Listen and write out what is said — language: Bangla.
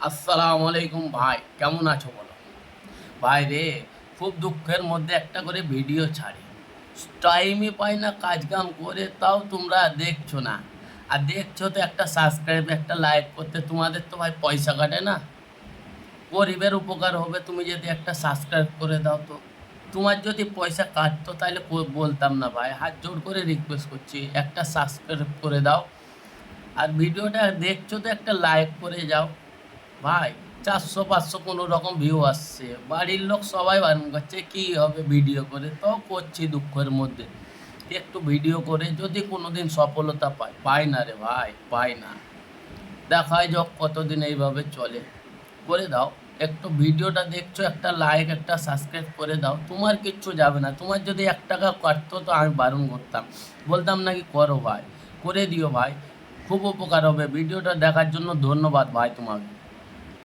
আসসালামু আলাইকুম ভাই, কেমন আছো বলো? ভাই রে, খুব দুঃখের মধ্যে একটা করে ভিডিও ছাড়ি, টাইমই পাই না কাজ কাম করে, তাও তোমরা দেখছো না। আর দেখছো তো একটা সাবস্ক্রাইব একটা লাইক করতে তোমাদের তো ভাই পয়সা কাটে না। গরিবের উপকার হবে তুমি যদি একটা সাবস্ক্রাইব করে দাও তো। তোমার যদি পয়সা কাটতো তাহলে বলতাম না ভাই, হাত জোড় করে রিকোয়েস্ট করছি একটা সাবস্ক্রাইব করে দাও। আর ভিডিওটা দেখছো তো একটা লাইক করে যাও ভাই। 400-500 কোনো রকম ভিউ আসছে, বাড়ির লোক সবাই বারণ করছে কী হবে ভিডিও করে, তো করছি দুঃখের মধ্যে। একটু ভিডিও করে যদি কোনো দিন সফলতা পাই না রে ভাই, পাই না। দেখায় যাক কতদিন এইভাবে চলে। করে দাও, একটু ভিডিওটা দেখছো একটা লাইক একটা সাবস্ক্রাইব করে দাও, তোমার কিচ্ছু যাবে না। তোমার যদি 1 টাকা কাটতো তো আমি বারণ করতাম, বলতাম নাকি করো ভাই, করে দিও ভাই, খুব উপকার হবে। ভিডিওটা দেখার জন্য ধন্যবাদ ভাই তোমাকে।